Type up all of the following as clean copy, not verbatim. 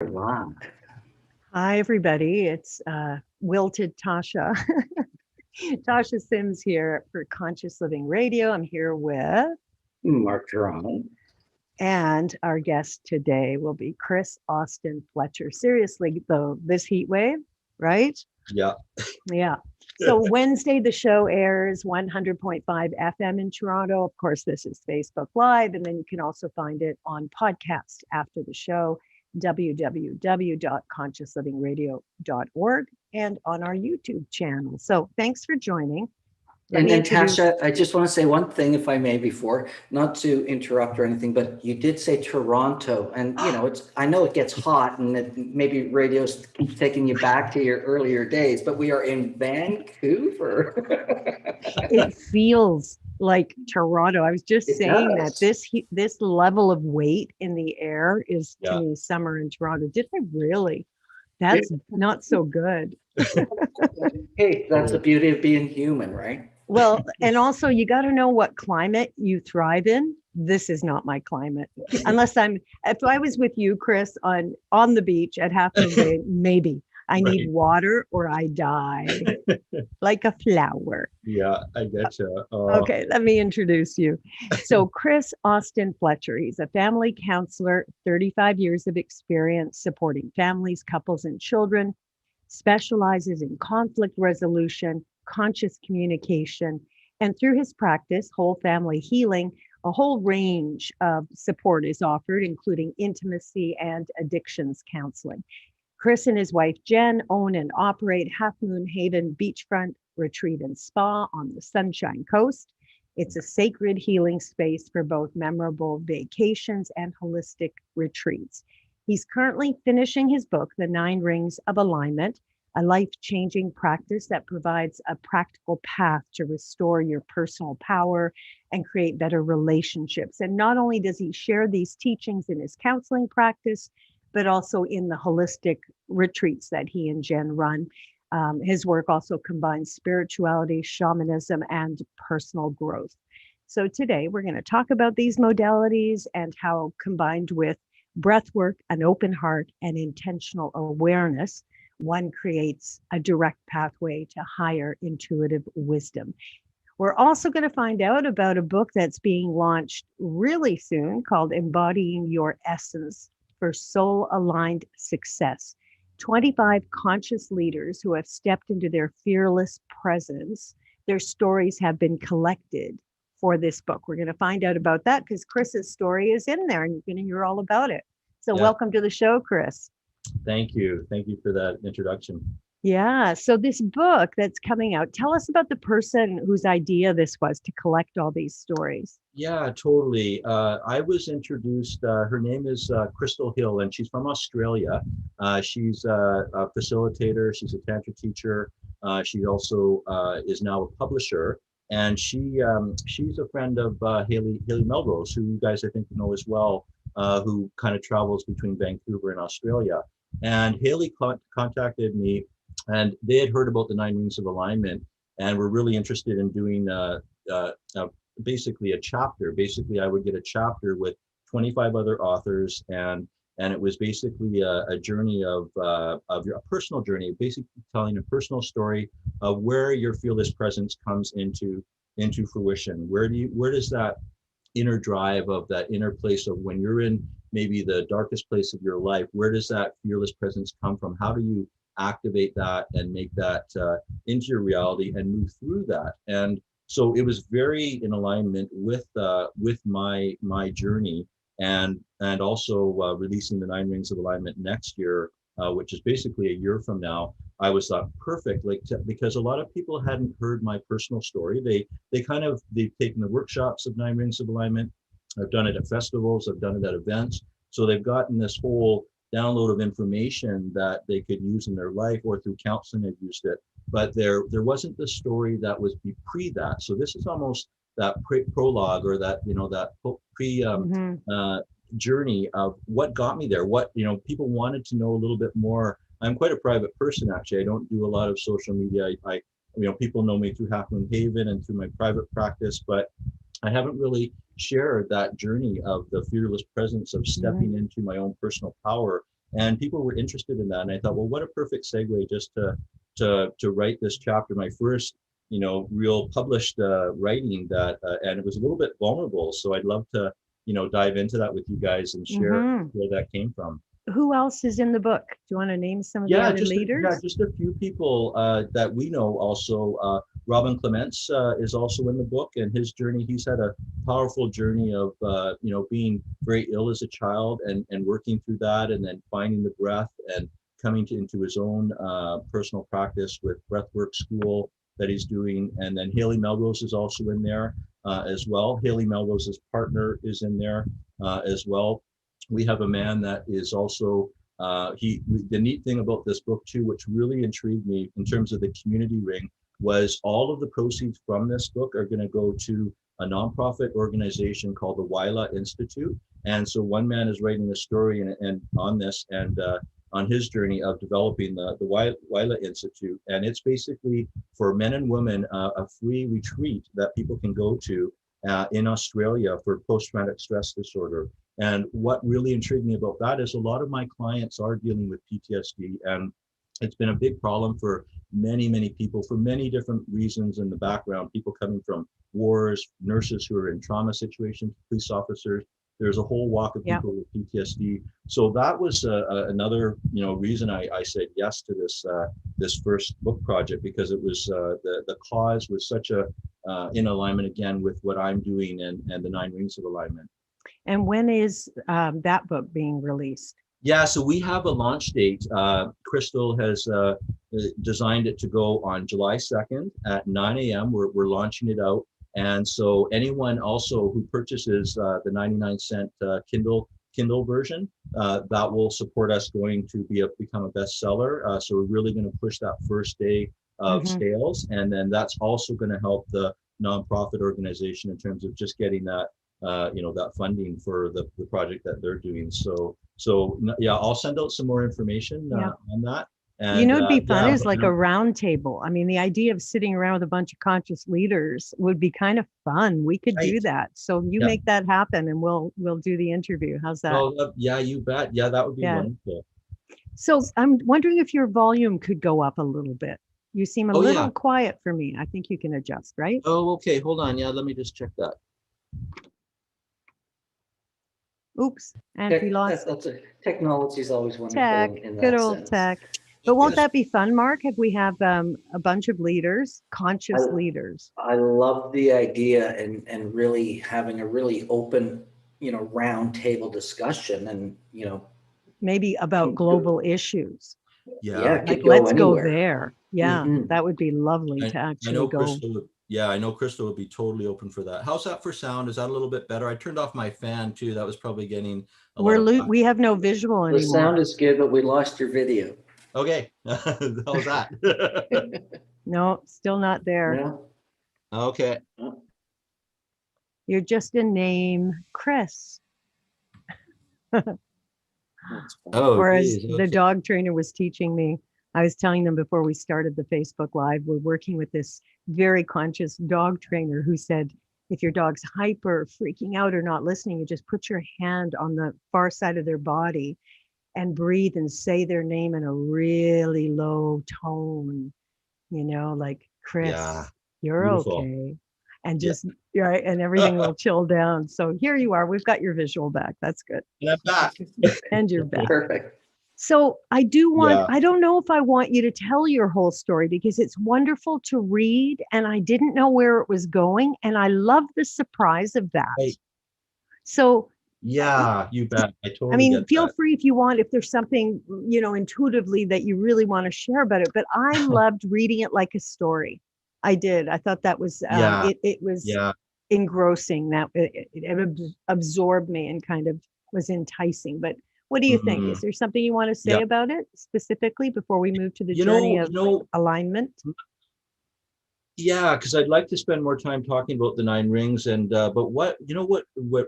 Wow. Hi, everybody. It's Wilted Tasha. Tasha Sims here for Conscious Living Radio. I'm here with, Marc Caron. and our guest today will be Chris Austin Fletcher. Seriously, though, this heat wave, right? Yeah. Yeah. So Wednesday, the show airs 100.5 FM in Toronto. Of course, this is Facebook Live, and then you can also find it on podcast after the show, www.consciouslivingradio.org, and on our YouTube channel. So thanks for joining. And Tasha, I just want to say one thing, if I may, before, not to interrupt or anything, but you did say Toronto, and I know it gets hot, and maybe radio's taking you back to your earlier days, but we are in Vancouver. It feels like Toronto. I was just saying that this level of weight in the air is to me summer in Toronto. Did I really? That's not so good. Hey, that's the beauty of being human, right? Well, and also you got to know what climate you thrive in. This is not my climate. If I was with you, Chris, on the beach at half the day, maybe I need water or I die like a flower. Yeah, I get you. Okay, let me introduce you. So Chris Austin Fletcher, he's a family counselor, 35 years of experience supporting families, couples, and children, specializes in conflict resolution, conscious communication, and through his practice, whole family healing, a whole range of support is offered, including intimacy and addictions counseling. Chris and his wife, Jen, own and operate Half Moon Haven Beachfront Retreat and Spa on the Sunshine Coast. It's a sacred healing space for both memorable vacations and holistic retreats. He's currently finishing his book, The 9 Rings of Alignment, a life-changing practice that provides a practical path to restore your personal power and create better relationships. And not only does he share these teachings in his counseling practice, but also in the holistic retreats that he and Jen run. His work also combines spirituality, shamanism, and personal growth. So today we're going to talk about these modalities and how, combined with breath work, an open heart, and intentional awareness, one creates a direct pathway to higher intuitive wisdom. We're also going to find out about a book that's being launched really soon called Embodying Your Essence for Soul-Aligned Success. 25 conscious leaders who have stepped into their fearless presence. Their stories have been collected for this book. We're going to find out about that because Chris's story is in there and you're going to hear all about it. So welcome to the show, Chris. Thank you. Thank you for that introduction. Yeah. So this book that's coming out, tell us about the person whose idea this was to collect all these stories. Yeah, totally. I was introduced, her name is Crystal Hill, and she's from Australia. She's a facilitator. She's a tantra teacher. She also is now a publisher. And she's a friend of Haley Melrose, who you guys I think know as well, who kind of travels between Vancouver and Australia. And Haley contacted me, and they had heard about the 9 Rings of Alignment, and were really interested in doing basically a chapter. Basically, I would get a chapter with 25 other authors, and it was basically a journey of your personal journey, basically telling a personal story of where your fearless presence comes into fruition. Where does that inner drive of that inner place of when you're in maybe the darkest place of your life, where does that fearless presence come from? How do you activate that and make that into your reality and move through that? And so it was very in alignment with my journey, and also releasing the 9 Rings of Alignment next year, which is basically a year from now. I was perfect, because a lot of people hadn't heard my personal story. They've taken the workshops of 9 Rings of Alignment. I've done it at festivals. I've done it at events. So they've gotten this whole download of information that they could use in their life, or through counseling they've used it. But there wasn't the story that was pre that. So this is almost that prologue, or that journey of what got me there. What people wanted to know a little bit more. I'm quite a private person, actually. I don't do a lot of social media. I people know me through Half Moon Haven and through my private practice, but I haven't really shared that journey of the fearless presence of stepping into my own personal power and people were interested in that. And I thought, well, what a perfect segue just to write this chapter, my first, real published writing that, and it was a little bit vulnerable. So I'd love to, dive into that with you guys and share where that came from. Who else is in the book? Do you want to name some of the other leaders? Just a few people that we know also. Robin Clements is also in the book, and his journey, he's had a powerful journey of, being very ill as a child and working through that, and then finding the breath and coming into his own personal practice with breathwork school that he's doing. And then Haley Melrose is also in there as well. Haley Melrose's partner is in there as well. We have a man that is also, the neat thing about this book too, which really intrigued me in terms of the community ring, was all of the proceeds from this book are going to go to a nonprofit organization called the Wyla Institute. And so one man is writing a story and on this, and on his journey of developing the Wyla Institute. And it's basically for men and women, a free retreat that people can go to in Australia for post-traumatic stress disorder. And what really intrigued me about that is a lot of my clients are dealing with PTSD, and it's been a big problem for many, many people for many different reasons in the background. People coming from wars, nurses who are in trauma situations, police officers. There's a whole walk of people with PTSD. So that was another, reason I said yes to this first book project, because it was the cause was such a in alignment again with what I'm doing and the 9 Rings of Alignment. And when is that book being released? Yeah, so we have a launch date. Crystal has designed it to go on July 2nd at 9 a.m. We're launching it out. And so anyone also who purchases the 99-cent Kindle version, that will support us going to become a bestseller. So we're really going to push that first day of sales. And then that's also going to help the nonprofit organization in terms of just getting that that funding for the project that they're doing. So yeah, I'll send out some more information on that. And, it'd be fun is like a round table. I mean, the idea of sitting around with a bunch of conscious leaders would be kind of fun. We could do that. So you make that happen, and we'll do the interview. How's that? Oh, yeah, you bet. Yeah, that would be wonderful. So I'm wondering if your volume could go up a little bit. You seem a little quiet for me. I think you can adjust, right? Oh, okay. Hold on. Yeah, let me just check that. Oops, and we lost. Technology is always wonderful. Good old tech. But won't that be fun, Marc, if we have a bunch of leaders, conscious leaders? I love the idea and really having a really open, round table discussion and, maybe about global issues. Yeah. Like, let's go there. Yeah, that would be lovely to actually go. I know Crystal would be totally open for that. How's that for sound? Is that a little bit better? I turned off my fan too. That was probably getting we have no visual anymore. The sound is good, but we lost your video. Okay. How's that? No, still not there. No? Okay. You're just a name, Chris. Whereas the dog trainer was teaching me, I was telling them before we started the Facebook Live, we're working with this very conscious dog trainer who said, if your dog's hyper, freaking out, or not listening, you just put your hand on the far side of their body and breathe and say their name in a really low tone, like, Chris, you're beautiful. Okay. And just, right, and everything will chill down. So here you are. We've got your visual back. That's good. And I'm back. And you're back. Perfect. So I do want, I don't know if I want you to tell your whole story, because it's wonderful to read and I didn't know where it was going. And I love the surprise of that. Right. So yeah, you bet. I totally get feel that. free if you want, if there's something, intuitively that you really want to share about it, but I loved reading it like a story. I did. I thought that was, it was engrossing. That it absorbed me and kind of was enticing. But what do you think? Is there something you want to say about it specifically before we move to the journey of alignment? Yeah, because I'd like to spend more time talking about the 9 rings. And but what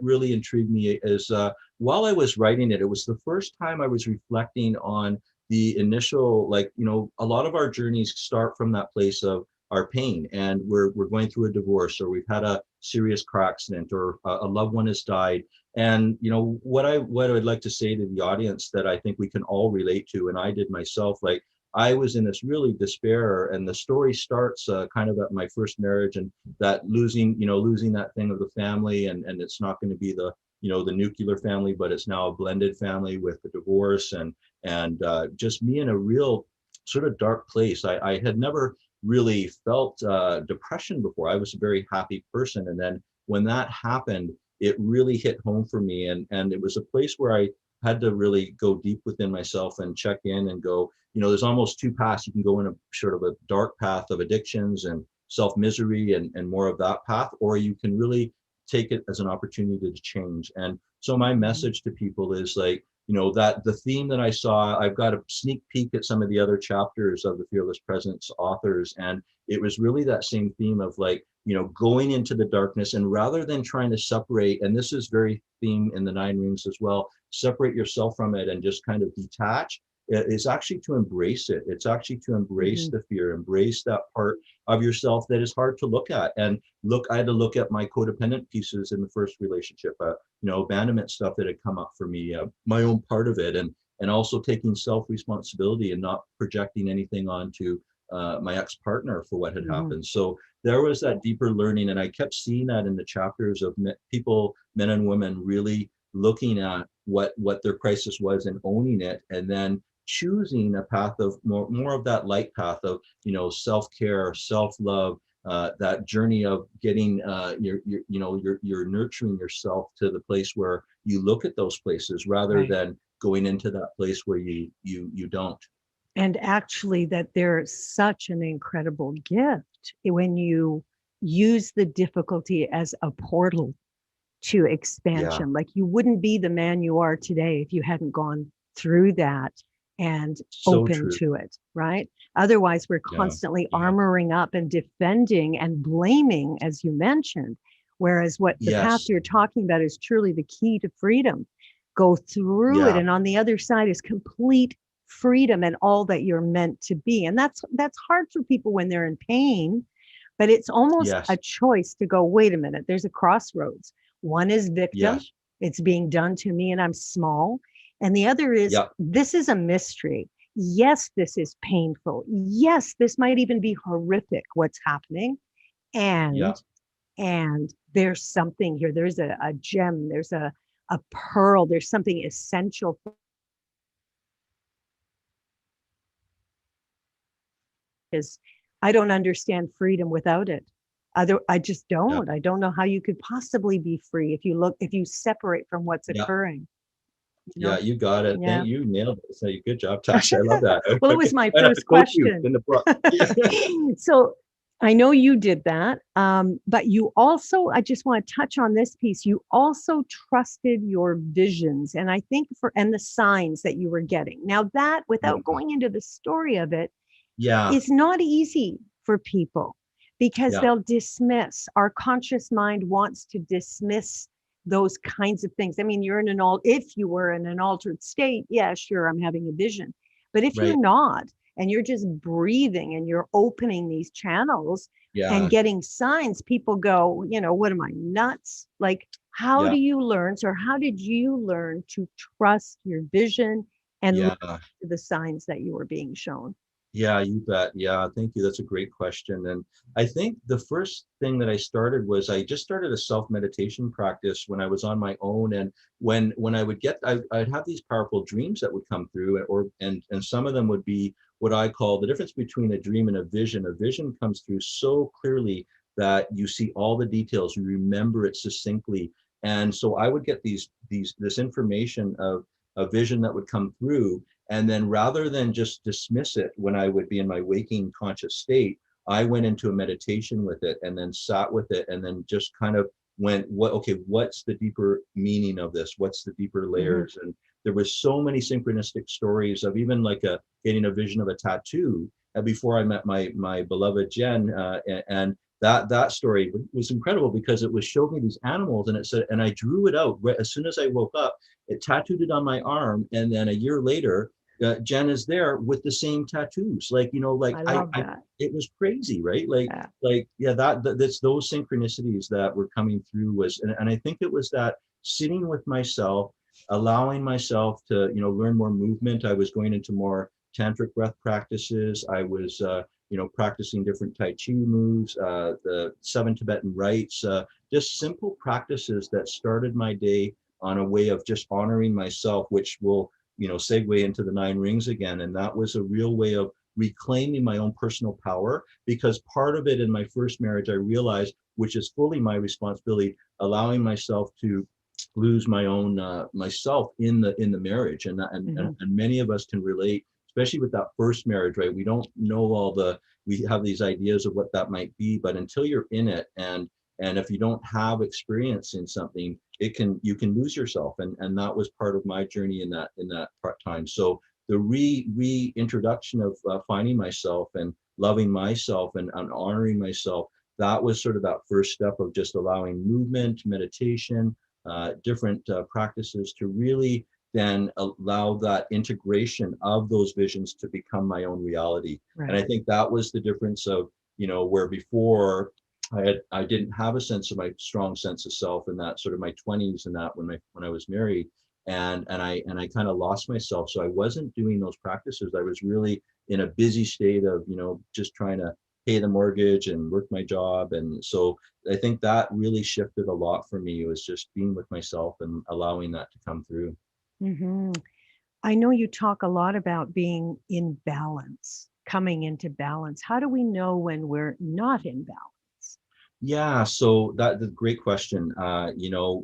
really intrigued me is while I was writing it, it was the first time I was reflecting on the initial, a lot of our journeys start from that place of our pain, and we're going through a divorce, or we've had a serious car accident, or a loved one has died. And what I would like to say to the audience that I think we can all relate to, and I did myself, like I was in this really despair, and the story starts kind of at my first marriage, and that losing that thing of the family, and it's not going to be the the nuclear family, but it's now a blended family with the divorce, and just me in a real sort of dark place. I had never really felt depression before. I was a very happy person, and then when that happened, it really hit home for me, and it was a place where I had to really go deep within myself and check in and go, there's almost two paths. You can go in a sort of a dark path of addictions and self-misery and more of that path, or you can really take it as an opportunity to change. And so my message to people is like, that the theme that I saw, I've got a sneak peek at some of the other chapters of the Fearless Presence authors, and it was really that same theme of like, going into the darkness, and rather than trying to separate, and this is very theme in the 9 rings as well, separate yourself from it and just kind of detach. It's actually to embrace it. It's actually to embrace the fear, embrace that part of yourself that is hard to look at. And I had to look at my codependent pieces in the first relationship, abandonment stuff that had come up for me, my own part of it, and also taking self-responsibility and not projecting anything onto my ex-partner for what had happened. So there was that deeper learning, and I kept seeing that in the chapters of people, men and women, really looking at what their crisis was and owning it, and then choosing a path of more of that light path of self-care, self-love, that journey of getting you're nurturing yourself to the place where you look at those places rather than going into that place where you don't. And actually, that there's such an incredible gift when you use the difficulty as a portal to expansion. Like you wouldn't be the man you are today if you hadn't gone through that and open to it, right? Otherwise, we're constantly armoring up and defending and blaming, as you mentioned. Whereas what the path you're talking about is truly the key to freedom. Go through it, and on the other side is complete freedom and all that you're meant to be. And that's hard for people when they're in pain, but it's almost a choice to go, wait a minute, there's a crossroads. One is victim, it's being done to me and I'm small. And the other is, this is a mystery. Yes, this is painful. Yes, this might even be horrific, what's happening. And there's something here. There's a gem, there's a pearl, there's something essential. Is I don't understand freedom without it. I just don't. I don't know how you could possibly be free if you separate from what's occurring. You got it. You nailed it. So good job, Tasha. I love that. Well, it was my first question. In the book. So I know you did that, but you also, I just want to touch on this piece. You also trusted your visions, and I think and the signs that you were getting. Now that, without going into the story of it, is not easy for people because they'll dismiss. Our conscious mind wants to dismiss those kinds of things. I mean, if you were in an altered state, sure, I'm having a vision. But if you're not, and you're just breathing and you're opening these channels and getting signs, people go, what am I, nuts? Like, how do you learn? So how did you learn to trust your vision and look to the signs that you were being shown? Yeah, you bet. Yeah, thank you. That's a great question. And I think the first thing that I started was I just started a self-meditation practice when I was on my own. And when I would I'd have these powerful dreams that would come through, and some of them would be what I call the difference between a dream and a vision. A vision comes through so clearly that you see all the details, you remember it succinctly. And so I would get this information of a vision that would come through. And then rather than just dismiss it when I would be in my waking conscious state, I went into a meditation with it and then sat with it and then just kind of went, what's the deeper meaning of this? What's the deeper layers? And there were so many synchronistic stories of even like getting a vision of a tattoo before I met my beloved Jen. And that story was incredible because it was showing me these animals, and it said, and I drew it out as soon as I woke up. It tattooed it on my arm, and then a year later, Jen is there with the same tattoos. Like, like I love that. it was crazy, right? Yeah. That's those synchronicities that were coming through and I think it was that sitting with myself, allowing myself to, learn more movement. I was going into more tantric breath practices. I was, practicing different Tai Chi moves, the 7 Tibetan rites, just simple practices that started my day on a way of just honoring myself, which will, segue into the 9 rings again. And that was a real way of reclaiming my own personal power, because part of it in my first marriage, I realized, which is fully my responsibility, allowing myself to lose my own myself in the marriage. And many of us can relate, especially with that first marriage, right? We don't know we have these ideas of what that might be, but until you're in it, and if you don't have experience in something, you can lose yourself. And that was part of my journey in that time. So the reintroduction of finding myself and loving myself and honoring myself, that was sort of that first step of just allowing movement, meditation, different practices to really then allow that integration of those visions to become my own reality. Right. And I think that was the difference of, where before I didn't have a strong sense of self in that sort of my 20s and that when I was married, and I kind of lost myself. So I wasn't doing those practices. I was really in a busy state of, just trying to pay the mortgage and work my job. And so I think that really shifted a lot for me. It was just being with myself and allowing that to come through. Hmm. I know you talk a lot about being in balance, coming into balance. How do we know when we're not in balance? Yeah, so that's a great question.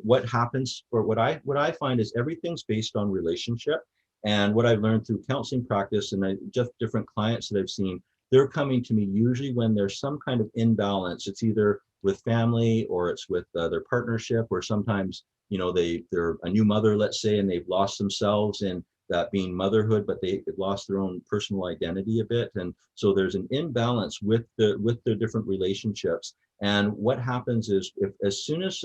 What happens, or what I find is everything's based on relationship. And what I've learned through counseling practice and just different clients that I've seen, they're coming to me usually when there's some kind of imbalance. It's either with family or it's with their partnership, or sometimes, they're a new mother, let's say, and they've lost themselves in that being motherhood, but they've lost their own personal identity a bit. And so there's an imbalance with the different relationships. And what happens is, if as soon as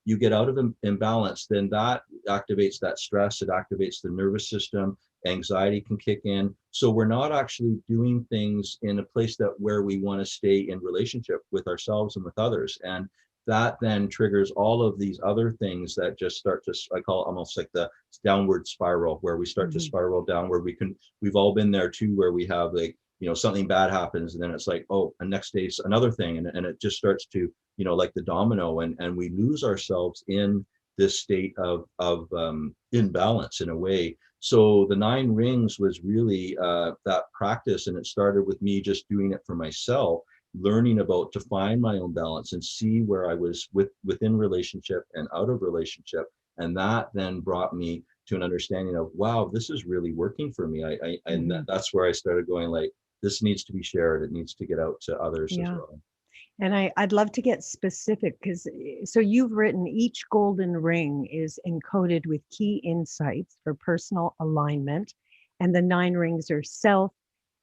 you get out of imbalance, then that activates that stress, it activates the nervous system, anxiety can kick in. So we're not actually doing things in a place where we want to stay in relationship with ourselves and with others. And that then triggers all of these other things that just start to, I call it almost like the downward spiral, where we start to spiral down, where we've all been there too, where we have like, something bad happens, and then it's like, oh, and next day's another thing. And it just starts to, like the domino, and we lose ourselves in this state of imbalance in a way. So the 9 rings was really that practice. And it started with me just doing it for myself, learning about to find my own balance and see where I was within relationship and out of relationship. And that then brought me to an understanding of, wow, this is really working for me. That's where I started going, like, this needs to be shared. It needs to get out to others as well. And I'd love to get specific, because so you've written each golden ring is encoded with key insights for personal alignment. And the 9 rings are self,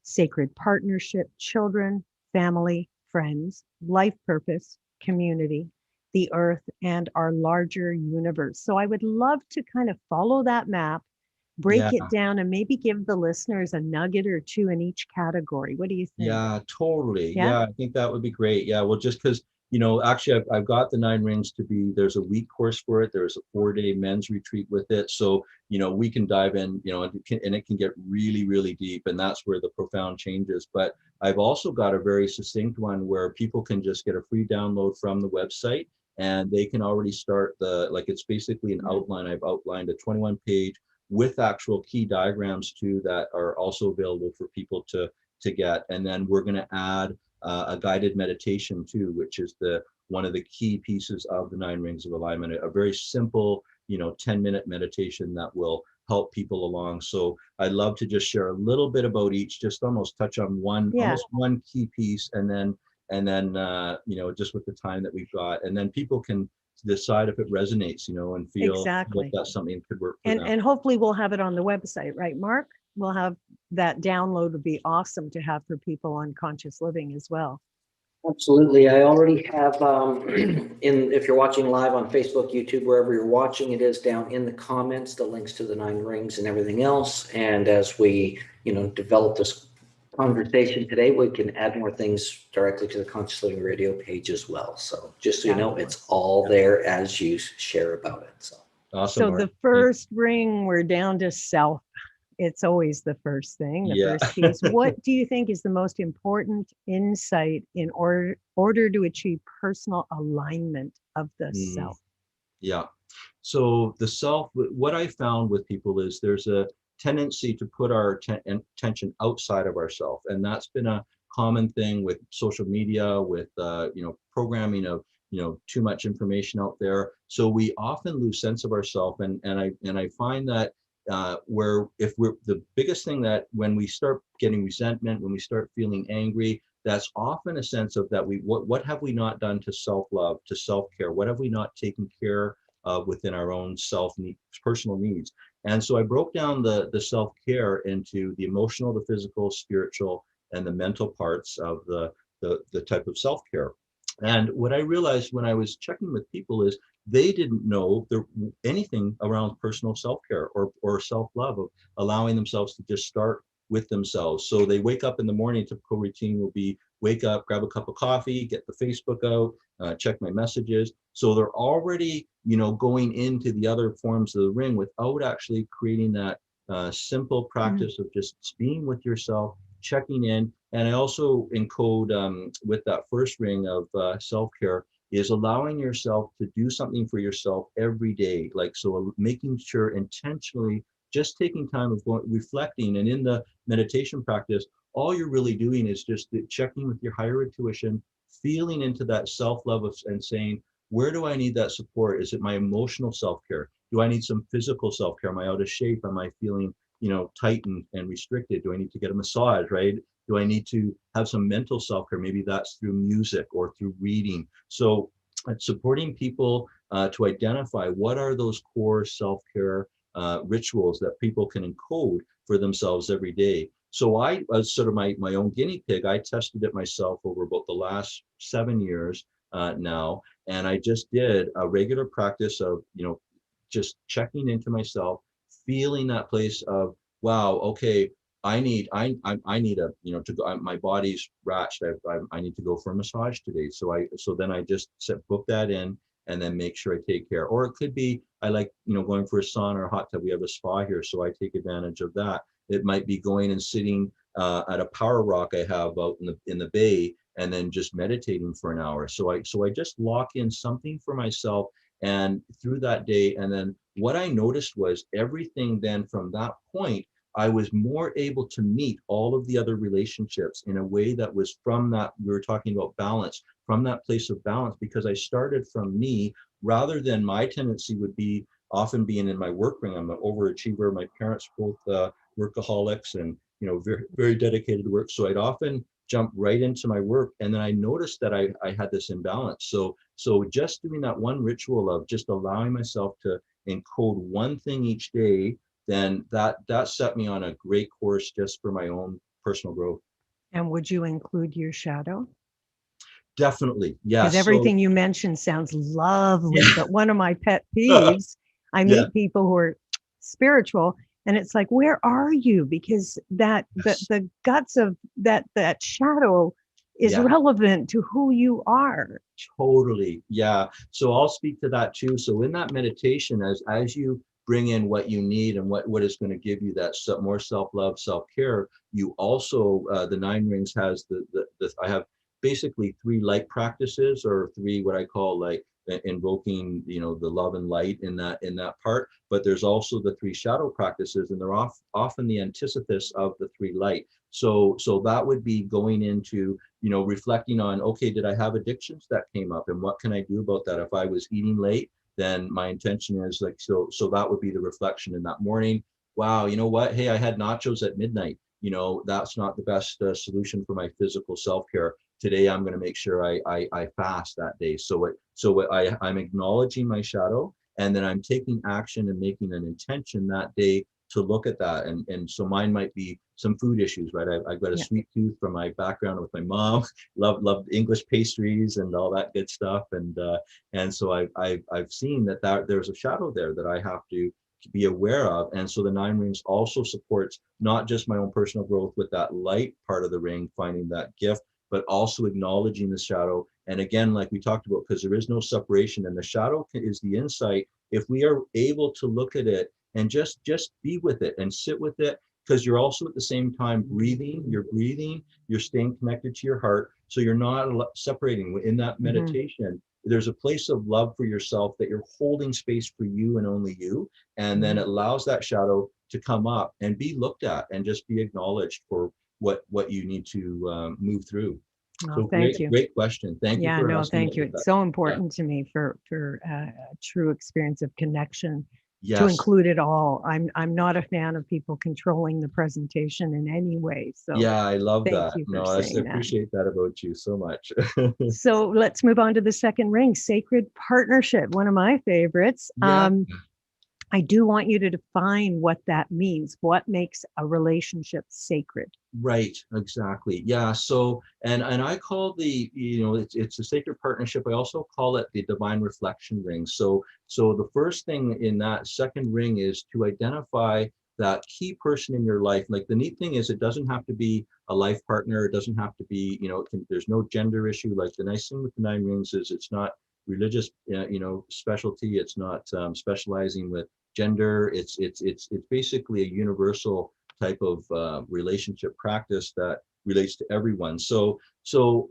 sacred partnership, children, family, friends, life purpose, community, the earth, and our larger universe. So I would love to kind of follow that map, break it down, and maybe give the listeners a nugget or two in each category. What do you think? Yeah, totally. Yeah, I think that would be great. Yeah, well, just because, actually I've got the 9 rings there's a week course for it. There's a 4-day men's retreat with it. So, we can dive in, and it can get really, really deep. And that's where the profound changes. But I've also got a very succinct one where people can just get a free download from the website, and they can already start it's basically an outline. I've outlined a 21-page with actual key diagrams too that are also available for people to get. And then we're going to add a guided meditation too, which is one of the key pieces of the 9 rings of alignment, a very simple 10-minute meditation that will help people along. So I'd love to just share a little bit about each, just almost touch on almost one key piece, and then just with the time that we've got, and then people can decide if it resonates, and feel like that's something that could work for them. And hopefully we'll have it on the website, right, Marc? We'll have that download. Would be awesome to have for people on conscious living as well. Absolutely. I already have, if you're watching live on Facebook, YouTube, wherever you're watching, it is down in the comments, the links to the 9 rings and everything else. And as we, develop this conversation today, we can add more things directly to the Conscious Living Radio page as well. So just so you know, it's all there as you share about it. So Awesome. So Marc. the first ring, we're down to self. It's always the first thing, the first piece. What do you think is the most important insight in order to achieve personal alignment of the self? Yeah. So the self, what I found with people is there's a tendency to put our attention outside of ourselves. And that's been a common thing with social media, with, programming of, too much information out there. So we often lose sense of ourselves. And I find that the biggest thing that when we start getting resentment, when we start feeling angry, that's often a sense of that what have we not done to self-love, to self-care? What have we not taken care of within our own personal needs? And so I broke down the self-care into the emotional, the physical, spiritual, and the mental parts of the type of self-care. And what I realized when I was checking with people is they didn't know anything around personal self-care or self-love, of allowing themselves to just start with themselves. So they wake up in the morning, typical routine will be wake up, grab a cup of coffee, get the Facebook out, check my messages. So they're already, going into the other forms of the ring without actually creating that simple practice of just being with yourself, checking in. And I also encode with that first ring of self-care is allowing yourself to do something for yourself every day. So making sure intentionally, just taking time of reflecting. And in the meditation practice, all you're really doing is just checking with your higher intuition, feeling into that self-love and saying, where do I need that support? Is it my emotional self-care? Do I need some physical self-care? Am I out of shape? Am I feeling, tight and restricted? Do I need to get a massage, right? Do I need to have some mental self-care? Maybe that's through music or through reading. So supporting people to identify what are those core self-care rituals that people can encode for themselves every day. So I was sort of my own guinea pig. I tested it myself over about the last 7 years now. And I just did a regular practice of, just checking into myself, feeling that place of, wow, okay, I need a, to go, my body's ratched. I need to go for a massage today. So then I just book that in and then make sure I take care. Or it could be, I like, going for a sauna or a hot tub. We have a spa here, so I take advantage of that. It might be going and sitting at a power rock I have out in the bay, and then just meditating for an hour. So I just lock in something for myself and through that day. And then what I noticed was everything then from that point, I was more able to meet all of the other relationships in a way that was from that, we were talking about balance, from that place of balance, because I started from me rather than my tendency would be often being in my work ring. I'm an overachiever. My parents both workaholics and, very, very dedicated to work. So I'd often jump right into my work. And then I noticed that I had this imbalance. So just doing that one ritual of just allowing myself to encode one thing each day, then that set me on a great course just for my own personal growth. And would you include your shadow? Definitely, yes. Because everything you mentioned sounds lovely, Yeah. but one of my pet peeves, I meet Yeah. people who are spiritual, and it's like, where are you? Because the guts of that shadow is relevant to who you are. Totally, yeah. So I'll speak to that too. So in that meditation, as you bring in what you need and what is going to give you that more self-love, self-care, you also the 9 rings has I have basically 3 light practices, or 3 what I call like invoking, the love and light in that part. But there's also the 3 shadow practices, and they're often the antithesis of the 3 light. So that would be going into, reflecting on, okay, did I have addictions that came up, and what can I do about that? If I was eating late, then my intention is like, so that would be the reflection in that morning. Wow, you know what? Hey, I had nachos at midnight. That's not the best solution for my physical self-care. Today, I'm going to make sure I fast that day. I'm acknowledging my shadow, and then I'm taking action and making an intention that day to look at that. And so mine might be some food issues, right? I've got a sweet tooth from my background with my mom, loved English pastries and all that good stuff. And so I've seen that there's a shadow there that I have to be aware of. And so the 9 rings also supports not just my own personal growth with that light part of the ring, finding that gift, but also acknowledging the shadow. And again, like we talked about, because there is no separation, and the shadow is the insight. If we are able to look at it and just be with it and sit with it, because you're also at the same time breathing, you're staying connected to your heart. So you're not separating. In that meditation, there's a place of love for yourself, that you're holding space for you and only you. And then it allows that shadow to come up and be looked at and just be acknowledged for what you need to move through. Oh, So thank you. great question. Thank you for asking thank you. about It's that. so important to me for a true experience of connection. Yes. To include it all. I'm not a fan of people controlling the presentation in any way. So yeah, I love thank that. you for No, I saying that. appreciate that about you so much. So let's move on to the second ring, sacred partnership, one of my favorites. Yeah. I do want you to define what that means. What makes a relationship sacred? Right, exactly. Yeah. So, and I call it's a sacred partnership. I also call it the divine reflection ring. So the first thing in that second ring is to identify that key person in your life. Like, the neat thing is, it doesn't have to be a life partner. It doesn't have to be, there's no gender issue. Like, the nice thing with the 9 rings is it's not religious, specialty. It's not specializing with gender. It's basically a universal type of relationship practice that relates to everyone. So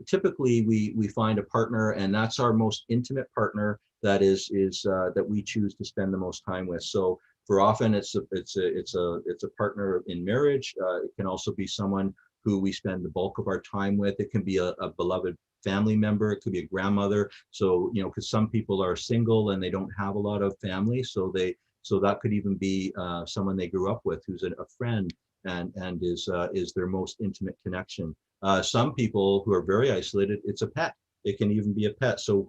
typically we find a partner, and that's our most intimate partner that is that we choose to spend the most time with. So for often it's a partner in marriage. It can also be someone who we spend the bulk of our time with. It can be a beloved family member. It could be a grandmother. So, because some people are single and they don't have a lot of family, so that could even be someone they grew up with, who's a friend, and is their most intimate connection. Some people who are very isolated, it's a pet. It can even be a pet. So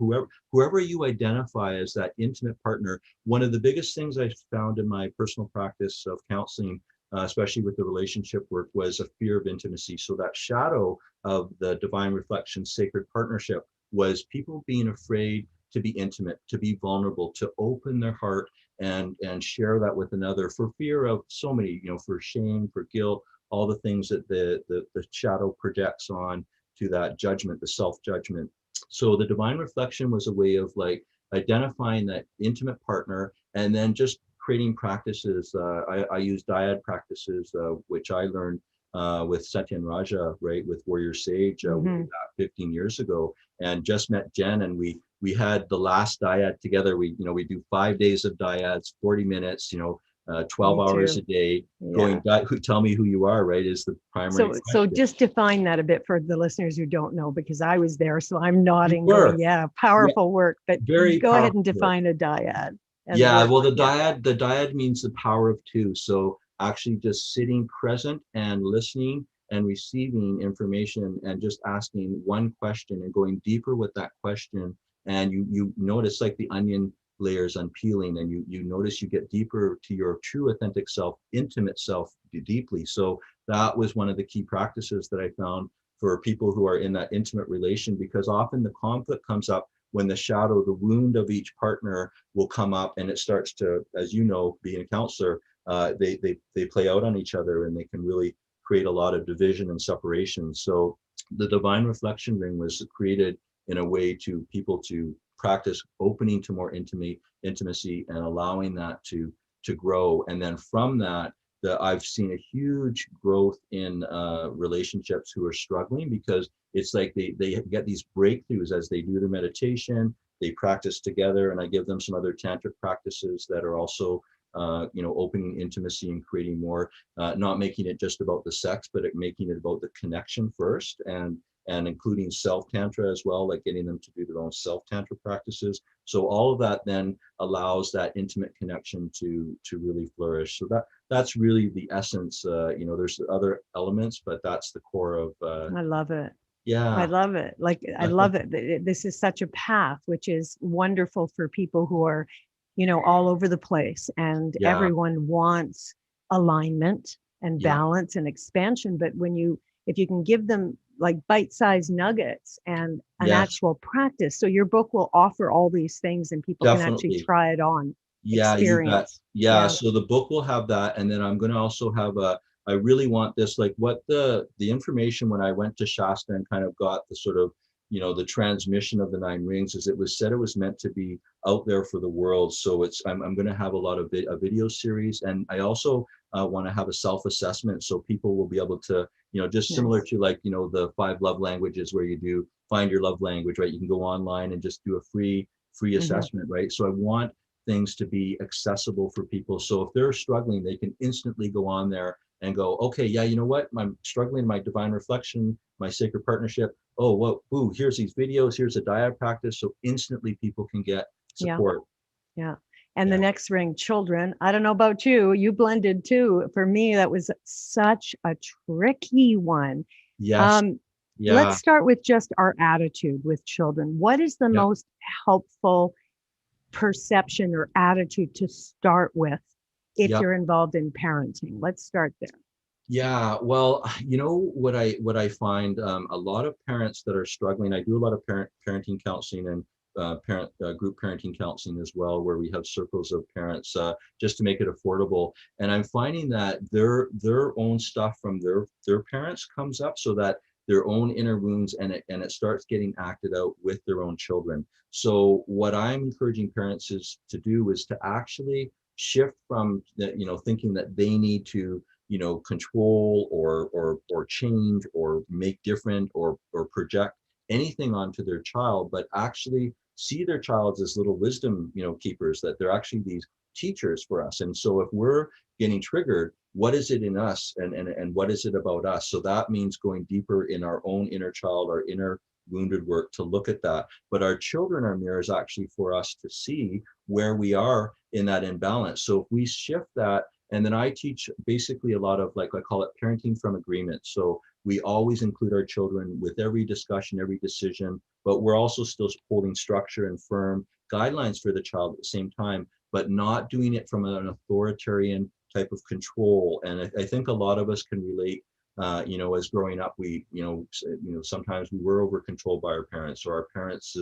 whoever you identify as that intimate partner, one of the biggest things I found in my personal practice of counseling, especially with the relationship work, was a fear of intimacy. So that shadow of the divine reflection, sacred partnership, was people being afraid to be intimate, to be vulnerable, to open their heart and share that with another, for fear of so many, for shame, for guilt, all the things that the shadow projects on to that judgment, the self-judgment. So the divine reflection was a way of like identifying that intimate partner, and then just creating practices. I use dyad practices, which I learned with Satyan Raja, right, with Warrior Sage, way back 15 years ago, and just met Jen, and we had the last dyad together. We do 5 days of dyads, 40 minutes, 12 hours a day, going, tell me who you are, right, is the primary question. So just define that a bit for the listeners who don't know, because I was there, so I'm nodding, going, powerful work, but go ahead and define a dyad. Well, the dyad means the power of 2. So actually just sitting present and listening and receiving information, and just asking one question and going deeper with that question. And you notice, like the onion layers unpeeling, and you notice you get deeper to your true authentic self, intimate self, deeply. So that was one of the key practices that I found for people who are in that intimate relation, because often the conflict comes up when the shadow, the wound of each partner will come up, and it starts to, as you know, being a counselor, they play out on each other, and they can really create a lot of division and separation. So the divine reflection ring was created in a way to people to practice opening to more intimacy and allowing that to grow. And then from that, I've seen a huge growth in relationships who are struggling, because it's like they get these breakthroughs as they do their meditation, they practice together, and I give them some other tantric practices that are also opening intimacy and creating more, not making it just about the sex, but making it about the connection first, and including self-tantra as well, like getting them to do their own self-tantra practices. So all of that then allows that intimate connection to really flourish. So that's really the essence. There's other elements, but that's the core of. I love it. Yeah. I love it. I love it. This is such a path, which is wonderful for people who are, all over the place, and everyone wants alignment and balance and expansion. But if you can give them like bite-sized nuggets and an actual practice. So your book will offer all these things and people can actually try it on. Yeah, you bet. Experience. Yeah, so the book will have that. And then I'm going to also have I really want this, like what the information when I went to Shasta and kind of got the sort of, the transmission of the 9 rings is it was said it was meant to be out there for the world. So I'm going to have a lot of a video series. And I also want to have a self-assessment so people will be able to, just similar to like, the 5 love languages where you do find your love language, right? You can go online and just do a free assessment, right? So I want things to be accessible for people. So if they're struggling, they can instantly go on there and go, okay, yeah, you know what? I'm struggling in my divine reflection, my sacred partnership. Oh, well, ooh, here's these videos, here's a dyad practice. So instantly people can get support. Yeah. And the next ring, children. I don't know about you. You blended too. For me, that was such a tricky one. Yes. Let's start with just our attitude with children. What is the most helpful perception or attitude to start with if you're involved in parenting? Let's start there. Yeah, well, what I find a lot of parents that are struggling. I do a lot of parenting counseling and group parenting counseling as well, where we have circles of parents just to make it affordable. And I'm finding that their own stuff from their parents comes up, so that their own inner wounds and it starts getting acted out with their own children. So what I'm encouraging parents to do is to actually shift from thinking that they need to control or change or make different or project anything onto their child, but actually see their child as little wisdom keepers, that they're actually these teachers for us. And so if we're getting triggered, what is it in us and what is it about us? So that means going deeper in our own inner child, our inner wounded work, to look at that. But our children are mirrors actually for us to see where we are in that imbalance. So if we shift that, and then I teach basically a lot of, like I call it parenting from agreement. So we always include our children with every discussion, every decision, but we're also still holding structure and firm guidelines for the child at the same time, but not doing it from an authoritarian type of control. And I think a lot of us can relate. As growing up, we, sometimes we were over controlled by our parents, or our parents,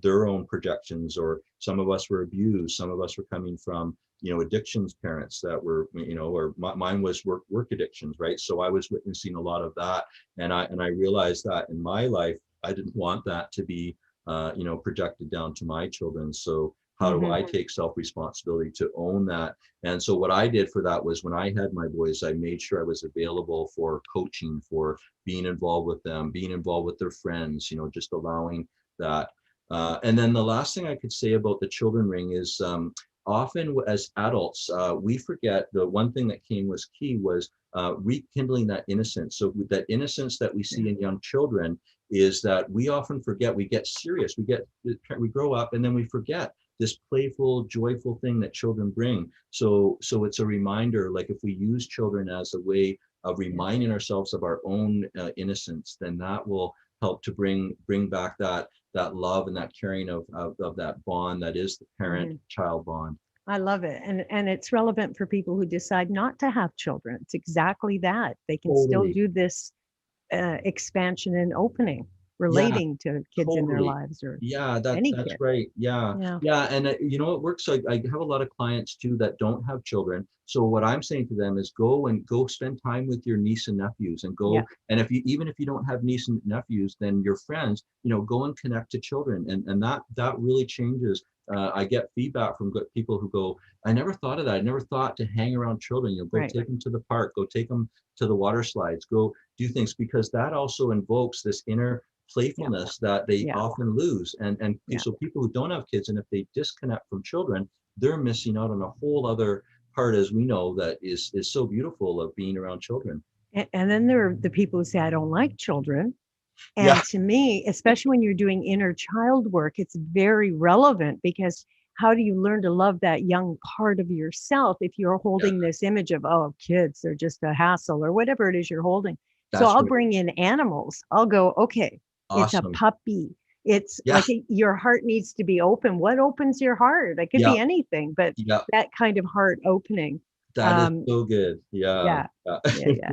their own projections, or some of us were abused. Some of us were coming from, addictions parents that were, or mine was work addictions, right? So I was witnessing a lot of that. And I realized that in my life, I didn't want that to be, projected down to my children. So how do I take self-responsibility to own that? And so what I did for that was, when I had my boys, I made sure I was available for coaching, for being involved with them, being involved with their friends, just allowing that. And then the last thing I could say about the children ring is often as adults, we forget the one thing that was key was rekindling that innocence. So with that innocence that we see in young children is that we often forget. We get serious, we grow up, and then we forget this playful, joyful thing that children bring. So it's a reminder, like if we use children as a way of reminding ourselves of our own innocence, then that will help to bring back that love and that caring of that bond that is the parent-child bond. I love it. And it's relevant for people who decide not to have children. It's exactly that. They can still do this expansion and opening, relating to kids in their lives, or that's right. And it works. I have a lot of clients too that don't have children. So what I'm saying to them is go spend time with your niece and nephews, and go. And even if you don't have niece and nephews, then your friends, go and connect to children, and that really changes. I get feedback from people who go, I never thought of that. I never thought to hang around children. Go take them to the park, go take them to the water slides, go do things, because that also invokes this inner playfulness that they often lose. And so people who don't have kids, and if they disconnect from children, they're missing out on a whole other part, as we know, that is so beautiful of being around children. And then there are the people who say, I don't like children. And to me, especially when you're doing inner child work, it's very relevant, because how do you learn to love that young part of yourself if you're holding this image of, oh, kids, they're just a hassle, or whatever it is you're holding? So I'll bring in animals. I'll go, okay, it's a puppy. It's like your heart needs to be open. What opens your heart? It could be anything, but that kind of heart opening. That is so good. Yeah. Yeah, yeah.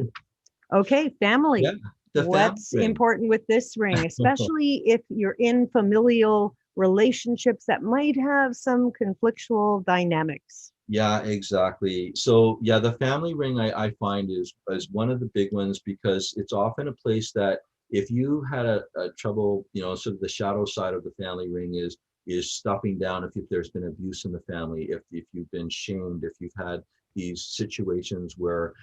Okay, family. Yeah. The family What's ring. important with this ring, especially if you're in familial relationships that might have some conflictual dynamics? Yeah, exactly. So yeah, the family ring I find is one of the big ones because it's often a place that if you had a trouble, sort of the shadow side of the family ring is stuffing down if there's been abuse in the family, if you've been shamed, if you've had these situations where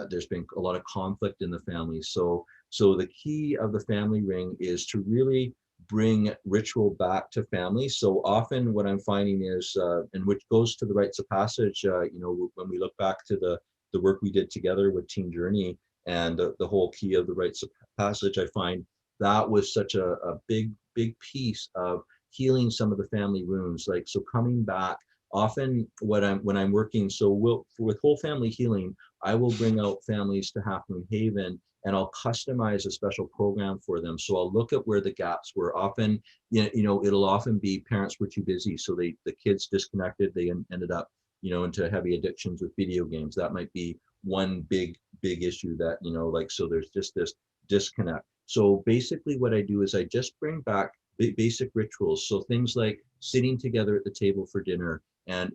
there's been a lot of conflict in the family. So the key of the family ring is to really bring ritual back to family. So often what I'm finding is, and which goes to the rites of passage, when we look back to the work we did together with Teen Journey and the whole key of the rites of passage, I find that was such a big, big piece of healing some of the family wounds. Like, so coming back, often when I'm working, with whole family healing, I will bring out families to Half Moon Haven and I'll customize a special program for them. So I'll look at where the gaps were. Often, it'll often be parents were too busy, so the kids disconnected. They ended up, into heavy addictions with video games. That might be one big issue that, so there's just this disconnect. So basically what I do is I just bring back basic rituals. So things like sitting together at the table for dinner and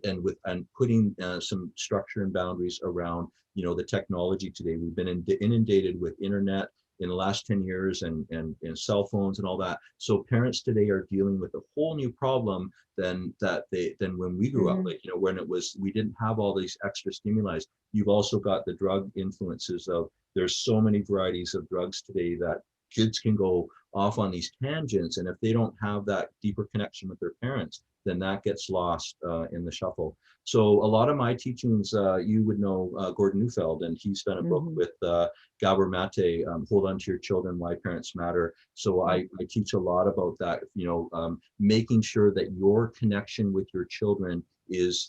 putting some structure and boundaries around the technology today. We've been inundated with internet in the last 10 years and cell phones and all that. So parents today are dealing with a whole new problem than when we grew up, like, when we didn't have all these extra stimuli. You've also got the drug influences of, there's so many varieties of drugs today that kids can go off on these tangents. And if they don't have that deeper connection with their parents, then that gets lost in the shuffle. So a lot of my teachings, you would know Gordon Neufeld, and he's done a book with Gabor Mate, Hold On to Your Children, Why Parents Matter. So I teach a lot about that, making sure that your connection with your children is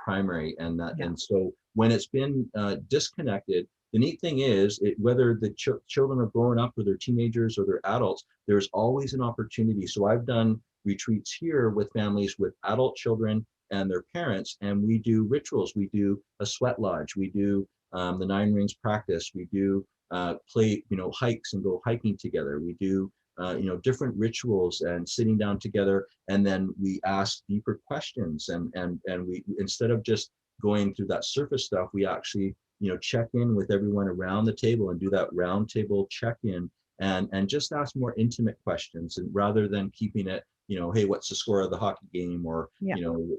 primary, and that, and so when it's been disconnected, the neat thing is, whether the children are growing up or they're teenagers or they're adults, there's always an opportunity. So I've done retreats here with families with adult children and their parents, and we do rituals. We do a sweat lodge. We do the 9 rings practice. We do play, hikes and go hiking together. We do, different rituals and sitting down together, and then we ask deeper questions. And we, instead of just going through that surface stuff, we actually check in with everyone around the table and do that round table check-in and just ask more intimate questions, and rather than keeping it, hey, what's the score of the hockey game, or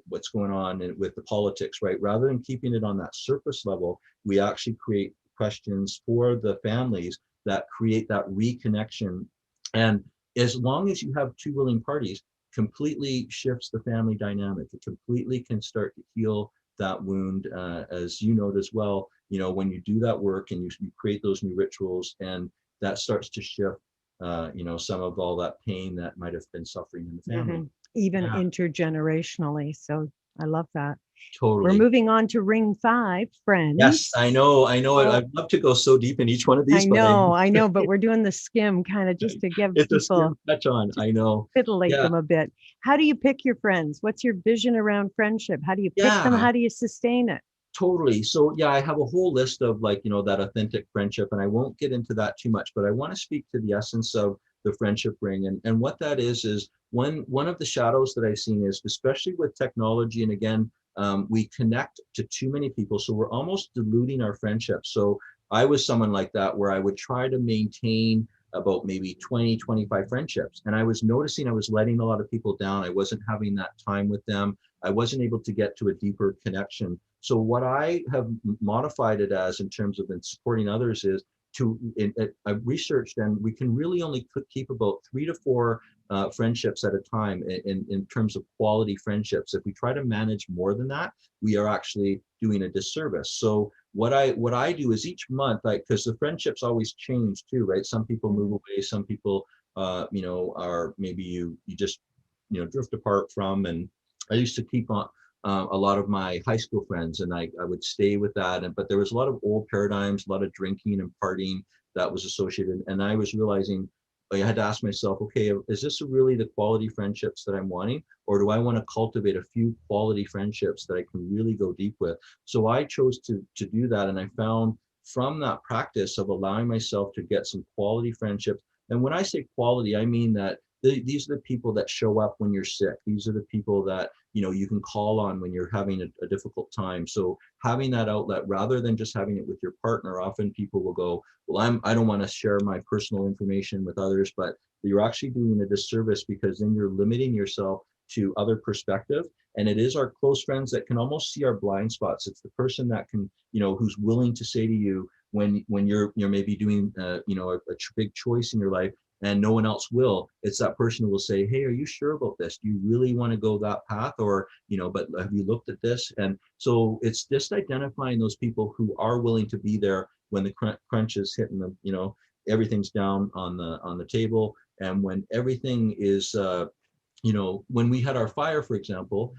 what's going on with the politics, right? Rather than keeping it on that surface level, we actually create questions for the families that create that reconnection. And as long as you have 2 willing parties, completely shifts the family dynamic. It completely can start to heal that wound, as you note as well. When you do that work and you create those new rituals, and that starts to shift, some of all that pain that might have been suffering in the family. Even intergenerationally. So I love that. Totally. We're moving on to ring 5, friends. Yes, I know. I'd love to go so deep in each one of these. I know, but we're doing the skim kind of just to give people touch on. I know. Titillate them a bit. How do you pick your friends? What's your vision around friendship? How do you pick them? How do you sustain it? Totally. So I have a whole list of, like, that authentic friendship, and I won't get into that too much, but I want to speak to the essence of the friendship ring. And what that is one of the shadows that I've seen is, especially with technology, and again, we connect to too many people, so we're almost diluting our friendship. So I was someone like that, where I would try to maintain about maybe 20, 25 friendships. And I was noticing I was letting a lot of people down. I wasn't having that time with them. I wasn't able to get to a deeper connection. So what I have modified it as, in terms of supporting others, is I've researched, and we can really only keep about 3 to 4 friendships at a time in terms of quality friendships. If we try to manage more than that, we are actually doing a disservice. So what I do is each month, because the friendships always change too, right? Some people move away, some people, are maybe you just, drift apart from. And I used to keep on a lot of my high school friends, and I would stay with that. But there was a lot of old paradigms, a lot of drinking and partying that was associated. And I was realizing I had to ask myself, okay, is this really the quality friendships that I'm wanting? Or do I want to cultivate a few quality friendships that I can really go deep with? So I chose to do that. And I found from that practice of allowing myself to get some quality friendships. And when I say quality, I mean that these are the people that show up when you're sick. These are the people that, you know, you can call on when you're having a difficult time. So having that outlet rather than just having it with your partner, often people will go, well, I don't want to share my personal information with others, but you're actually doing a disservice because then you're limiting yourself to other perspective. And it is our close friends that can almost see our blind spots. It's the person that can, you know, who's willing to say to you when you're maybe doing, you know, a big choice in your life, and no one else will. It's that person who will say, hey, are you sure about this? Do you really want to go that path? Or, you know, but have you looked at this? And so it's just identifying those people who are willing to be there when the crunch is hitting them, you know, everything's down on the table. And when everything is, you know, when we had our fire, for example,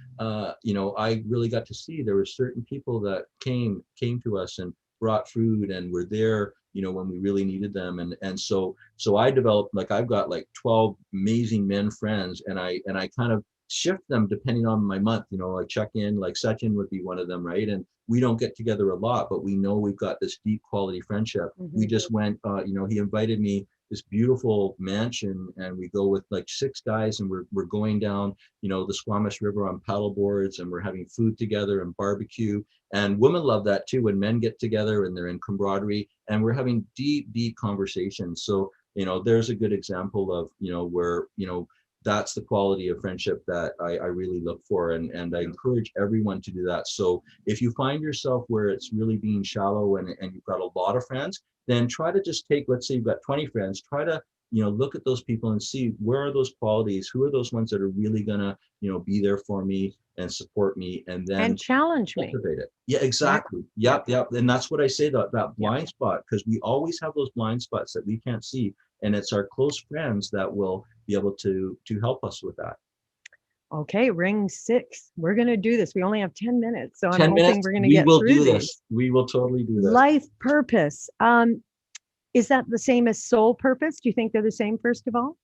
you know, I really got to see there were certain people that came to us and brought food and were there, you know, when we really needed them. And so I developed, like, I've got like 12 amazing men friends, and I kind of shift them depending on my month. You know, I check in, like Sachin would be one of them, right? And we don't get together a lot, but we know we've got this deep quality friendship. We just went, you know, he invited me this beautiful mansion, and we go with like 6 guys, and we're going down, you know, the Squamish River on paddle boards, and we're having food together and barbecue. And women love that too, when men get together and they're in camaraderie, and we're having deep conversations. So, you know, there's a good example of, you know, where, you know, that's the quality of friendship that I really look for. And I encourage everyone to do that. So if you find yourself where it's really being shallow and you've got a lot of friends, then try to just take, let's say you've got 20 friends, try to, you know, look at those people and see where are those qualities, who are those ones that are really gonna, you know, be there for me and support me, and then challenge me. cultivate it. Yeah, exactly. Yep. And that's what I say, that blind spot, because we always have those blind spots that we can't see. And it's our close friends that will be able to help us with that. Okay, ring 6. We're going to do this. We only have 10 minutes, so I'm 10 hoping minutes, we're going to we get will through do these. this. We will totally do this. Life purpose. Is that the same as soul purpose? Do you think they're the same, first of all?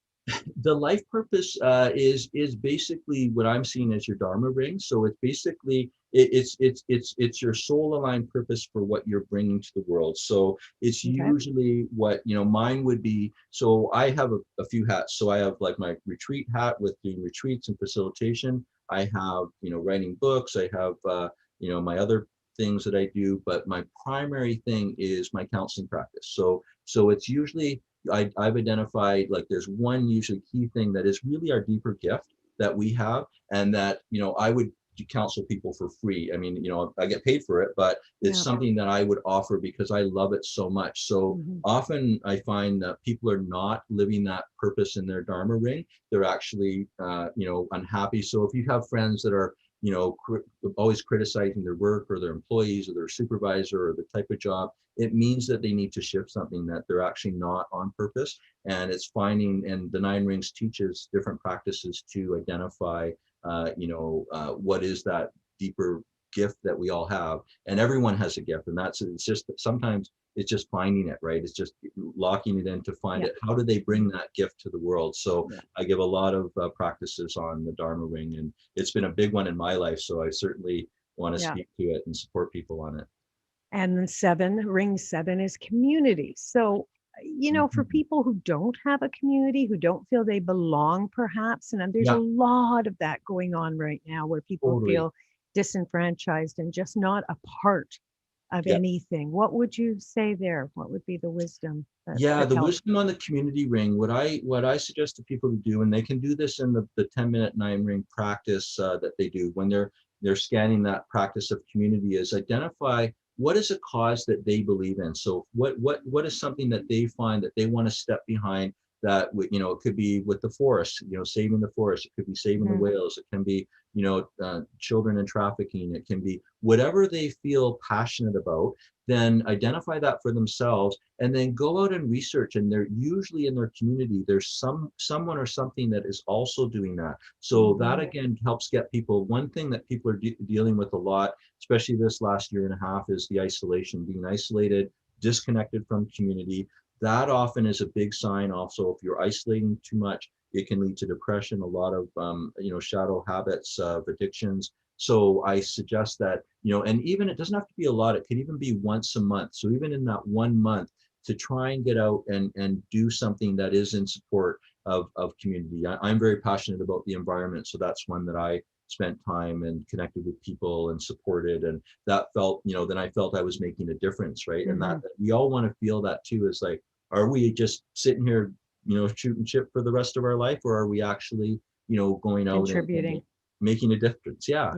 The life purpose is basically what I'm seeing as your Dharma ring. So it's basically it's your soul aligned purpose for what you're bringing to the world. So it's usually what, you know, mine would be. So I have a few hats. So I have like my retreat hat with doing retreats and facilitation. I have, you know, writing books. I have you know, my other things that I do, but my primary thing is my counseling practice. So it's usually, I've identified, like, there's one usually key thing that is really our deeper gift that we have, and that, you know, I would counsel people for free. I mean, you know, I get paid for it, but it's something that I would offer because I love it so much. So often I find that people are not living that purpose in their Dharma ring. They're actually, you know, unhappy. So if you have friends that are, you know, always criticizing their work or their employees or their supervisor or the type of job, it means that they need to shift something, that they're actually not on purpose. And it's finding, and the 9 rings teaches different practices to identify, you know, what is that deeper gift that we all have. And everyone has a gift, and it's just, sometimes it's just finding it, right? It's just locking it in to find it. How do they bring that gift to the world? So I give a lot of practices on the Dharma ring, and it's been a big one in my life. So I certainly want to speak to it and support people on it. And then 7, ring 7 is community. So, you know, for people who don't have a community, who don't feel they belong, perhaps, and there's a lot of that going on right now, where people feel disenfranchised and just not a part of anything. What would you say there? What would be the wisdom? The wisdom on the community ring, what I suggest to people to do, and they can do this in the 10-minute 9 ring practice that they do when they're scanning that practice of community, is identify what is a cause that they believe in. So what is something that they find that they want to step behind, that, you know, it could be with the forest, you know, saving the forest, it could be saving the whales, it can be, you know, children and trafficking, it can be whatever they feel passionate about. Then identify that for themselves, and then go out and research. And they're usually in their community, there's someone or something that is also doing that. So that again helps get people. One thing that people are dealing with a lot, especially this last year and a half, is the isolation, being isolated, disconnected from community. that often is a big sign. Also, if you're isolating too much, it can lead to depression, a lot of shadow habits of addictions. So I suggest that, and even it doesn't have to be a lot, it could even be once a month. So even in that 1 month, to try and get out and do something that is in support of community. I'm very passionate about the environment, so that's one that I spent time and connected with people and supported, and that felt, then I felt I was making a difference, right? And that we all want to feel that too, is like, are we just sitting here, shooting shit for the rest of our life, or are we actually, going out Contributing. and making a difference? Yeah.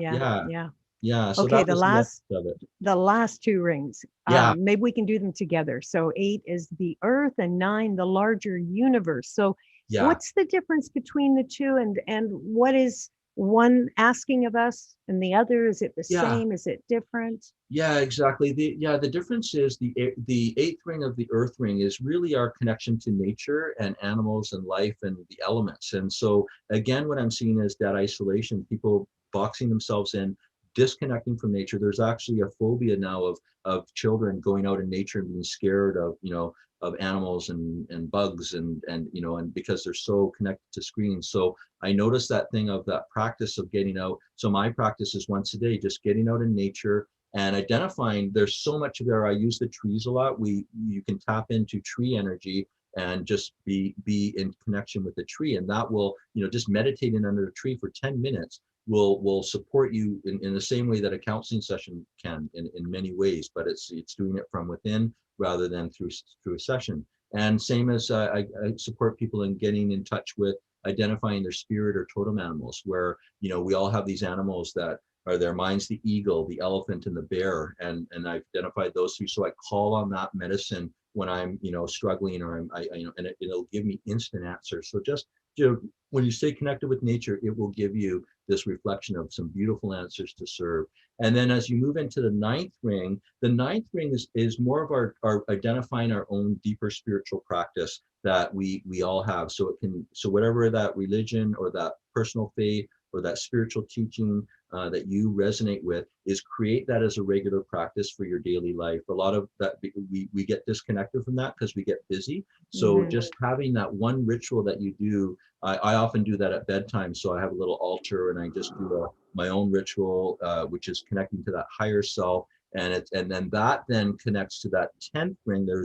So Okay, that was the essence of it. the last two rings. Yeah. Maybe we can do them together. So 8 is the earth and 9, the larger universe. So Yeah. what's the difference between the two, and what is one asking of us and the other? Is it the same? Is it different? Yeah, exactly. The difference is the 8th ring of the earth ring is really our connection to nature and animals and life and the elements. And so again, what I'm seeing is that isolation, people boxing themselves in, disconnecting from nature. There's actually a phobia now of children going out in nature and being scared of animals and bugs and because they're so connected to screens. So I noticed that thing of that practice of getting out. So my practice is once a day, just getting out in nature and identifying. There's so much there. I use the trees a lot. You can tap into tree energy and just be in connection with the tree, and that will, just meditating under a tree for 10 minutes will support you in the same way that a counseling session can in many ways, but it's doing it from within rather than through a session. And same as I support people in getting in touch with identifying their spirit or totem animals, where we all have these animals that are there. Mine's the eagle, the elephant, and the bear, and I've identified those three. So I call on that medicine when I'm struggling, or and it'll give me instant answers. So just when you stay connected with nature, it will give you this reflection of some beautiful answers to serve. And then as you move into the 9th ring, the 9th ring is more of our identifying our own deeper spiritual practice that we all have. So whatever that religion or that personal faith or that spiritual teaching that you resonate with, is create that as a regular practice for your daily life. A lot of that, we get disconnected from that because we get busy. So just having that one ritual that you do, I often do that at bedtime. So I have a little altar and I just do my own ritual, which is connecting to that higher self. And then that then connects to that 10th ring. There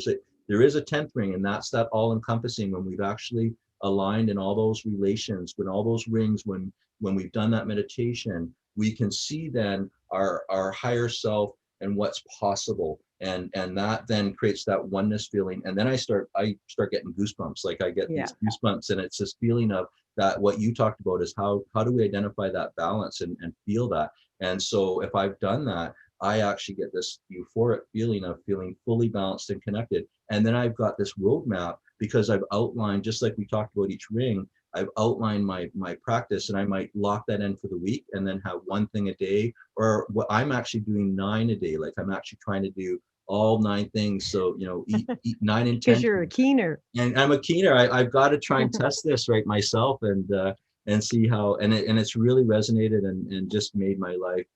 is a 10th ring, and that's that all encompassing, when we've actually aligned in all those relations, when all those rings, when we've done that meditation, we can see then our higher self and what's possible. And that then creates that oneness feeling. And then I start getting goosebumps. Like I get these goosebumps, and it's this feeling of that, what you talked about is how do we identify that balance and feel that. And so if I've done that, I actually get this euphoric feeling of feeling fully balanced and connected. And then I've got this roadmap, because I've outlined, just like we talked about each ring, I've outlined my practice, and I might lock that in for the week and then have one thing a day, or what I'm actually doing 9 a day. Like I'm actually trying to do all 9 things. So, eat 9 and 10. Because you're a keener. And I'm a keener. I've got to try and test this right myself and see how, and it's really resonated and just made my life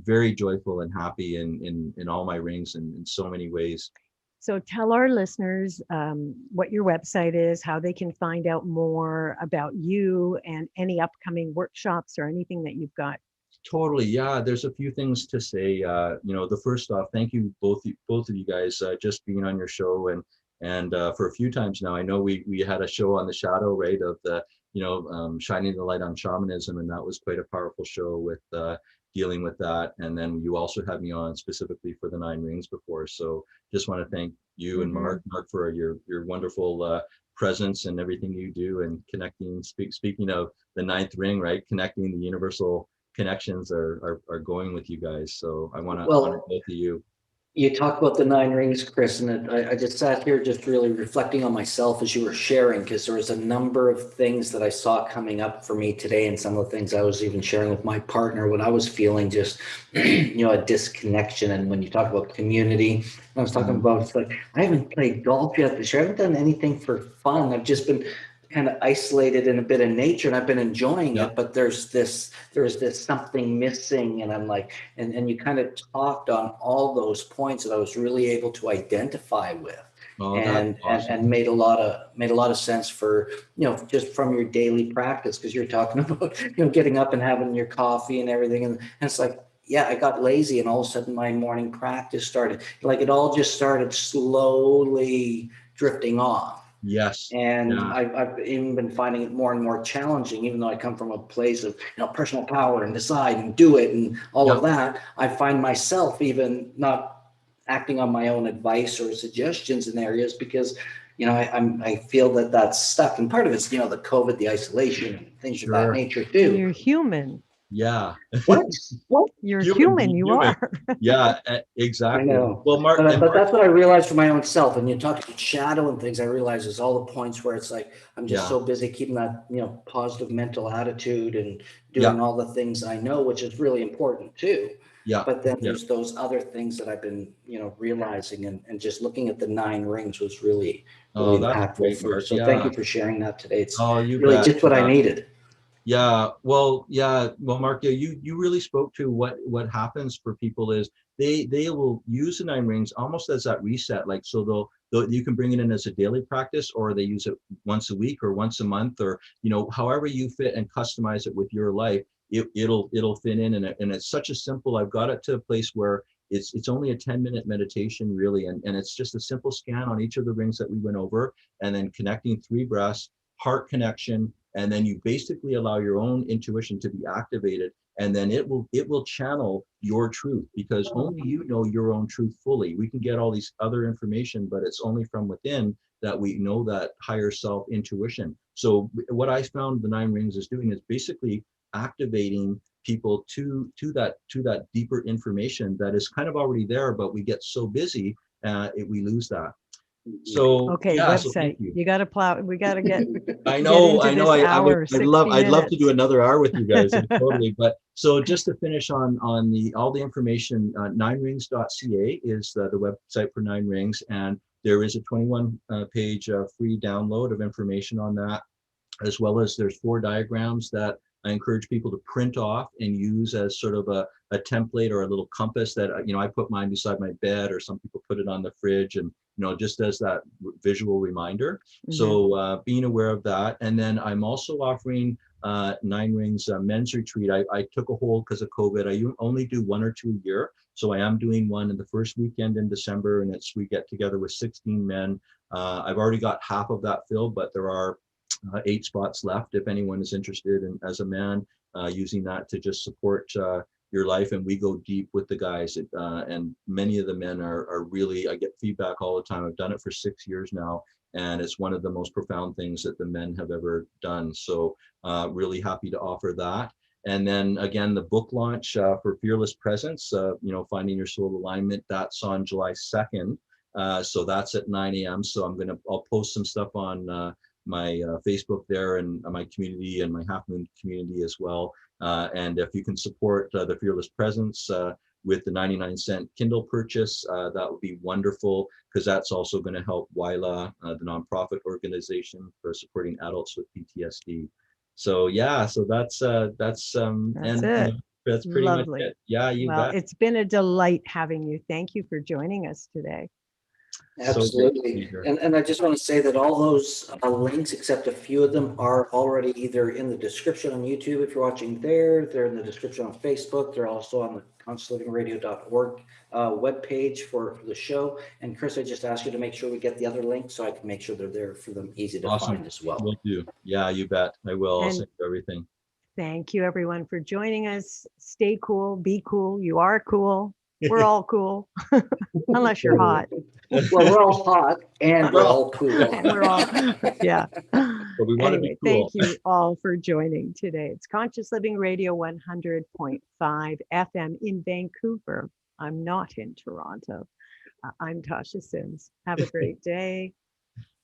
very joyful and happy in all my rings and in so many ways. So tell our listeners what your website is, how they can find out more about you and any upcoming workshops or anything that you've got. Totally. Yeah, there's a few things to say. The first off, thank you both of you guys just being on your show and for a few times now. I know we had a show on the shadow, right, of the shining the light on shamanism, and that was quite a powerful show with dealing with that. And then you also had me on specifically for the 9 rings before. So just want to thank you and Marc for your wonderful presence and everything you do, and connecting. Speaking of the 9th ring, right, connecting the universal connections are going with you guys. So I want to honor both of you. You talk about the 9 rings, Chris, and I just sat here just really reflecting on myself as you were sharing, because there was a number of things that I saw coming up for me today, and some of the things I was even sharing with my partner, when I was feeling just, a disconnection. And when you talk about community, I was talking about, it's like, I haven't played golf yet this year. I haven't done anything for fun. I've just been kind of isolated in a bit of nature, and I've been enjoying it, but there's this something missing. And I'm like, and you kind of talked on all those points that I was really able to identify with. Oh, that's awesome. and made a lot of sense for, just from your daily practice, because you're talking about, getting up and having your coffee and everything. And it's like, yeah, I got lazy, and all of a sudden my morning practice started. Like, it all just started slowly drifting off. Yes. And Yeah. I've even been finding it more and more challenging, even though I come from a place of, personal power and decide and do it and all of that. I find myself even not acting on my own advice or suggestions in areas because, I feel that that's stuck. And part of it's, the COVID, the isolation, and things of that nature too. You're human. Yeah. What? You're human. You are. Yeah, exactly. I know. Well, Marc, but that's what I realized for my own self. And you talk about shadow and things, I realize there's all the points where it's like, I'm just so busy keeping that, positive mental attitude and doing all the things I know, which is really important too. Yeah. But then there's those other things that I've been, realizing, and just looking at the 9 rings was really impactful. Great, Marc. So thank you for sharing that today. It's you really bet. just what I needed. Yeah. Well, Marc, you really spoke to what happens for people is they will use the 9 rings almost as that reset. Like, so they'll you can bring it in as a daily practice, or they use it once a week or once a month, or, however you fit and customize it with your life. It'll fit in, and it's such a simple. I've got it to a place where it's only a 10-minute meditation really, and it's just a simple scan on each of the rings that we went over, and then connecting 3 breaths, heart connection, and then you basically allow your own intuition to be activated, and then it will channel your truth, because only you know your own truth fully. We can get all these other information, but it's only from within that we know that higher self intuition. So what I found the 9 rings is doing is basically activating people to that deeper information that is kind of already there, but we get so busy we lose that. So website. You got to plow. We got to get. I know. I'd love minutes. to do another hour with you guys. Totally. But so just to finish on all the information, 9rings.ca is the website for 9 rings, and there is a 21 page free download of information on that, as well as there's 4 diagrams that I encourage people to print off and use as sort of a template or a little compass that, I put mine beside my bed, or some people put it on the fridge, and, just as that visual reminder. Mm-hmm. So being aware of that. And then I'm also offering 9 Rings men's retreat. I took a hold because of COVID. I only do 1 or 2 a year. So I am doing one in the first weekend in December, and we get together with 16 men. I've already got half of that filled, but there are 8 spots left if anyone is interested in, as a man, using that to just support your life. And we go deep with the guys, and many of the men are really, I get feedback all the time. I've done it for 6 years now, and it's one of the most profound things that the men have ever done. So really happy to offer that. And then again, the book launch for Fearless Presence, Finding Your Soul Alignment, that's on July 2nd. So that's at 9 a.m. So I'll post some stuff on my Facebook there, and my community and my Half Moon community as well. And if you can support the Fearless Presence with the 99-cent Kindle purchase, that would be wonderful, because that's also going to help WILA, the nonprofit organization for supporting adults with PTSD. So that's it. That's pretty Lovely. much it. Yeah, you bet. It's been a delight having you. Thank you for joining us today. Absolutely. And I just want to say that all those links, except a few of them, are already either in the description on YouTube if you're watching there. They're in the description on Facebook. They're also on the counsellingradio.org webpage for the show. And Chris, I just asked you to make sure we get the other links so I can make sure they're there for them, easy to find as well. Will do. Yeah, you bet. I will. I'll send you everything. Thank you, everyone, for joining us. Stay cool. Be cool. You are cool. We're all cool, unless you're hot. Well, we're all hot and we're all cool. And we're all, yeah. But we want to be cool. Thank you all for joining today. It's Conscious Living Radio 100.5 FM in Vancouver. I'm not in Toronto. I'm Tasha Sims. Have a great day.